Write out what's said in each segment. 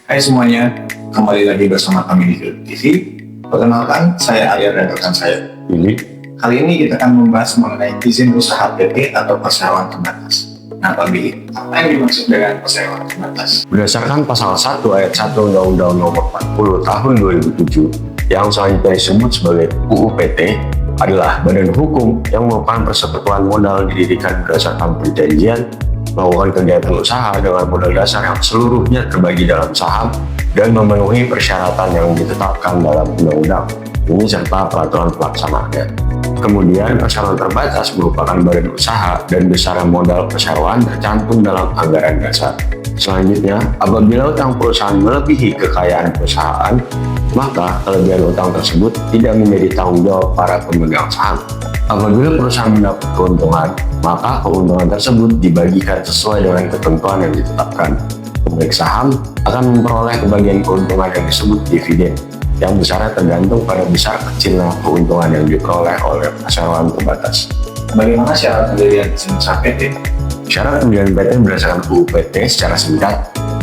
Hai semuanya, kembali lagi bersama kami di Film TV. Perkenalkan, saya Arya dan rekan saya Willy. Kali ini kita akan membahas mengenai izin usaha PT atau perseroan terbatas. Nah, Pak Billy, apa yang dimaksud dengan perseroan terbatas? Berdasarkan pasal 1 ayat 1 Undang-Undang Nomor 40 Tahun 2007 yang selanjutnya disebut sebagai UU PT adalah badan hukum yang merupakan persekutuan modal didirikan berdasarkan perjanjian melakukan kegiatan usaha dengan modal dasar yang seluruhnya terbagi dalam saham dan memenuhi persyaratan yang ditetapkan dalam undang-undang ini serta peraturan pelaksanaannya. Kemudian perseroan terbatas merupakan badan usaha dan besaran modal perseroan tercantum dalam anggaran dasar. Selanjutnya, apabila utang perusahaan melebihi kekayaan perusahaan, maka kelebihan utang tersebut tidak menjadi tanggung jawab para pemegang saham. Apabila perusahaan mendapat keuntungan, maka keuntungan tersebut dibagikan sesuai dengan ketentuan yang ditetapkan. Pemilik saham akan memperoleh kebagian keuntungan yang disebut dividen, yang besarnya tergantung pada besar kecilnya keuntungan yang diperoleh oleh perseroan terbatas. Bagaimana syarat pendirian izin usaha PT? Syarat pendirian PT berdasarkan UU PT secara singkat,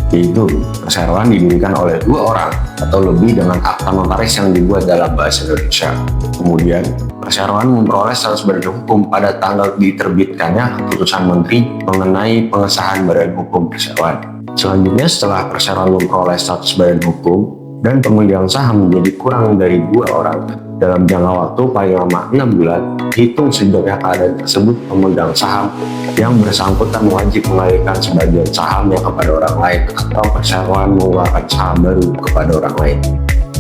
yaitu perseroan didirikan oleh 2 orang atau lebih dengan akta notaris yang dibuat dalam bahasa Indonesia. Kemudian, perseroan memperoleh status badan hukum pada tanggal diterbitkannya keputusan Menteri mengenai pengesahan badan hukum perseroan. Selanjutnya, setelah perseroan memperoleh status badan hukum dan pemegang saham menjadi kurang dari 2 orang dalam jangka waktu paling lama 6 bulan, hitung sejak keadaan tersebut, pemegang saham yang bersangkutan wajib mengalihkan sebagian sahamnya kepada orang lain atau perseroan mengeluarkan saham baru kepada orang lain.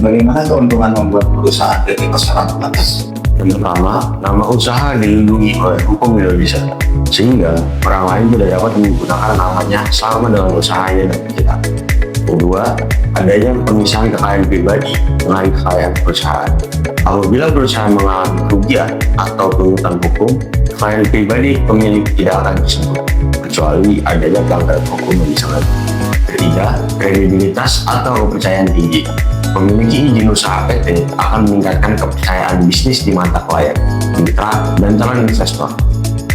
Bagaimana keuntungan membuat perusahaan PT perseroan terbatas? Yang pertama, nama usaha dilindungi oleh hukum Indonesia, sehingga orang lain tidak dapat menggunakan namanya sama dengan usahanya dan kita. Kedua, adanya pemisahan kekayaan pribadi dengan kekayaan perusahaan. Apabila perusahaan mengalami kerugian atau tuntutan hukum, kekayaan pribadi pemilik tidak akan disebut, kecuali adanya pelanggaran hukum yang disebut. Ketiga, kredibilitas atau kepercayaan tinggi. Memiliki izin usaha PT akan meningkatkan kepercayaan bisnis di mata klien, mitra, dan calon investor.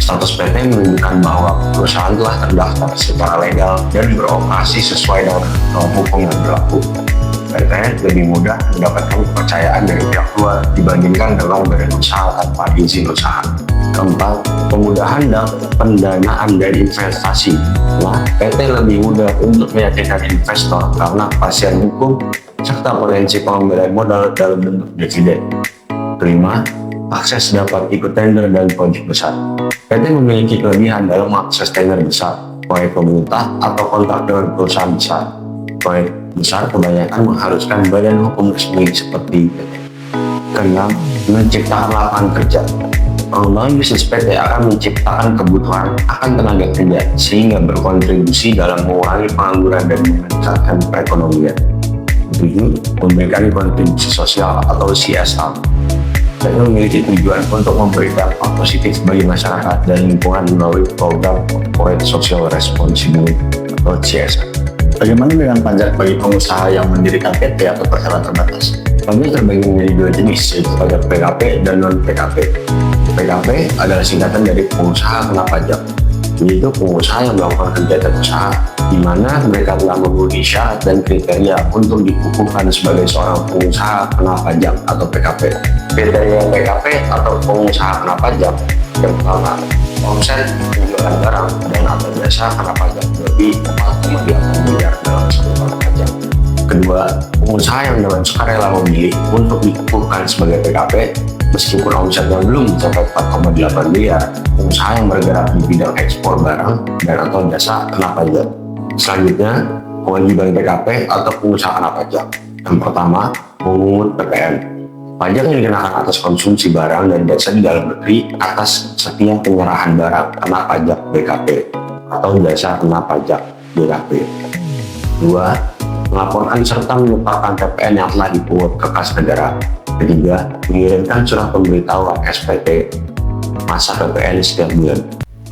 Status PT menunjukkan bahwa perusahaan telah terdaftar secara legal dan beroperasi sesuai dengan hukum yang berlaku. PT lebih mudah mendapatkan kepercayaan dari pihak luar dibandingkan dengan badan usaha tanpa izin usaha. Keempat, kemudahan dalam pendanaan dan investasi. Nah, PT lebih mudah untuk meyakinkan investor karena kepastian hukum serta potensi pengembalian modal dalam bentuk dividen. Kelima, akses dapat ikut tender dan proyek besar. PT memiliki kelebihan dalam akses tender besar, proyek pemerintah atau kontrak dengan perusahaan besar. Proyek besar kebanyakan mengharuskan badan hukum resmi seperti PT. Keenam, menciptakan lapangan kerja. Pengembangan bisnis PT akan menciptakan kebutuhan akan tenaga kerja sehingga berkontribusi dalam mengurangi pengangguran dan meningkatkan perekonomian. 7. Memberikan kontribusi sosial atau CSR. PT memiliki tujuan untuk memberikan dampak positif bagi masyarakat dan lingkungan melalui program Corporate Social Responsibility atau CSR. Bagaimana dengan pajak bagi pengusaha yang mendirikan PT atau perseroan terbatas? Pajak terbagi menjadi 2 jenis, yaitu pajak PKP dan non-PKP. PKP adalah singkatan dari pengusaha kena pajak, yaitu pengusaha yang melakukan kegiatan usaha di mana mereka telah memenuhi syarat dan kriteria untuk dikukuhkan sebagai seorang pengusaha kena pajak atau PKP. Kriteria PKP atau pengusaha kena pajak yang pertama, omset penjualan barang dan atau jasa kena pajak lebih 4,8 miliar dalam 1 tahun pajak. Kedua, pengusaha yang dengan sukarela memilih untuk dikukuhkan sebagai PKP meskipun omsetnya belum mencapai 4,8 miliar, pengusaha yang bergerak di bidang ekspor barang dan atau jasa kena pajak. Selanjutnya, kewajiban PKP atau pengusaha kena pajak. Yang pertama, memungut PPN. Pajak yang dikenakan atas konsumsi barang dan jasa di dalam negeri atas setiap penyerahan barang kena pajak BKP atau jasa kena pajak BKP. 2. Melaporkan serta menyetorkan PPN yang telah dipungut ke kas negara. Ketiga, mengirimkan surat pemberitahuan SPT masa PPN setiap bulan.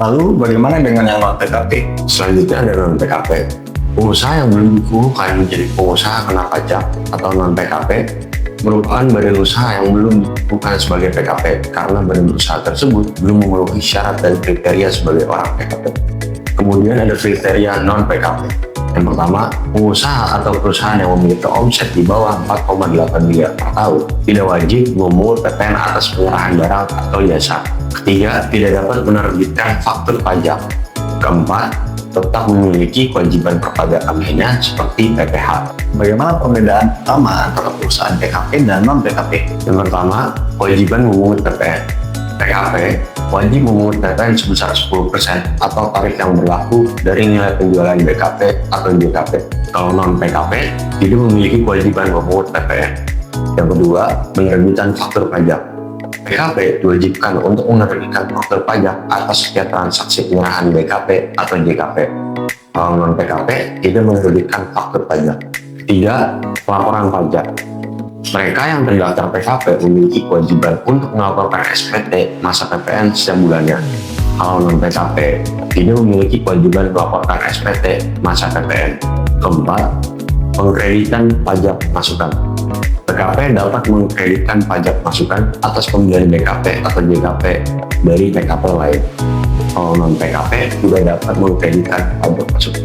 Lalu bagaimana dengan yang non-PKP? Selanjutnya ada non-PKP. Pengusaha yang belum dikukuhkan menjadi pengusaha kena pajak atau non-PKP merupakan badan usaha yang belum dikukuhkan sebagai PKP karena badan usaha tersebut belum memenuhi syarat dan kriteria sebagai orang PKP. Kemudian ada kriteria non-PKP. Yang pertama, pengusaha atau perusahaan yang memiliki omset di bawah 4,8 miliar per tahun tidak wajib memungut PPN atas penyerahan barang atau jasa. Ketiga, tidak dapat menerbitkan faktur pajak. Keempat, tetap memiliki kewajiban perpajakan lainnya seperti PPh. Bagaimana perbedaan utama antara perusahaan PKP dan non-PKP? Yang pertama, kewajiban memungut PPN. PKP wajib memungut PPN sebesar 10% atau tarif yang berlaku dari nilai penjualan BKP atau JKP. Kalau non-PKP, tidak memiliki kewajiban memungut PPN. Yang kedua, penerbitan faktur pajak. PKP diwajibkan untuk menerbitkan faktur pajak atas setiap transaksi penyerahan BKP atau JKP. Kalau non-PKP, tidak menerbitkan faktur pajak. Ketiga, pelaporan pajak. Mereka yang terdaftar PKP memiliki kewajiban untuk melaporkan SPT masa PPN setiap bulannya. Kalau non-PKP, tidak memiliki kewajiban melaporkan SPT masa PPN. Keempat, pengkreditan pajak masukan. PKP dapat mengkreditkan pajak masukan atas pembelian BKP atau JKP dari PKP lain. Kalau non-PKP juga dapat mengkreditkan pajak masukan.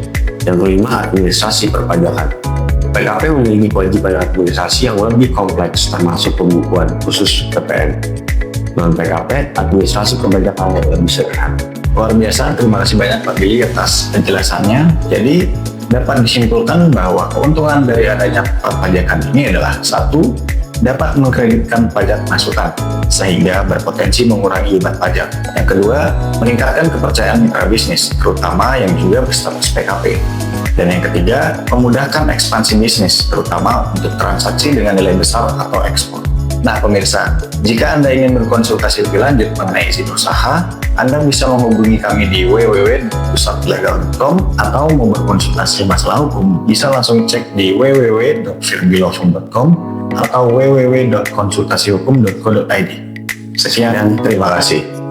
Yang kelima, administrasi perpajakan. PKP memiliki kewajiban administrasi yang lebih kompleks termasuk pembukuan khusus PPN. Non-PKP, administrasi perpajakan yang lebih sederhana. Luar biasa, terima kasih banyak Pak Billy atas penjelasannya. Jadi, dapat disimpulkan bahwa keuntungan dari adanya perpajakan ini adalah satu, dapat mengkreditkan pajak masukan sehingga berpotensi mengurangi beban pajak. Yang kedua, meningkatkan kepercayaan mitra bisnis, terutama yang juga berstatus PKP. Dan yang ketiga, memudahkan ekspansi bisnis, terutama untuk transaksi dengan nilai besar atau ekspor. Nah pemirsa, jika Anda ingin berkonsultasi lebih lanjut mengenai izin usaha, Anda bisa menghubungi kami di www.pusatlegal.com atau mau berkonsultasi masalah hukum, bisa langsung cek di www.firbilofum.com atau www.konsultasihukum.co.id. Sekian dan terima kasih.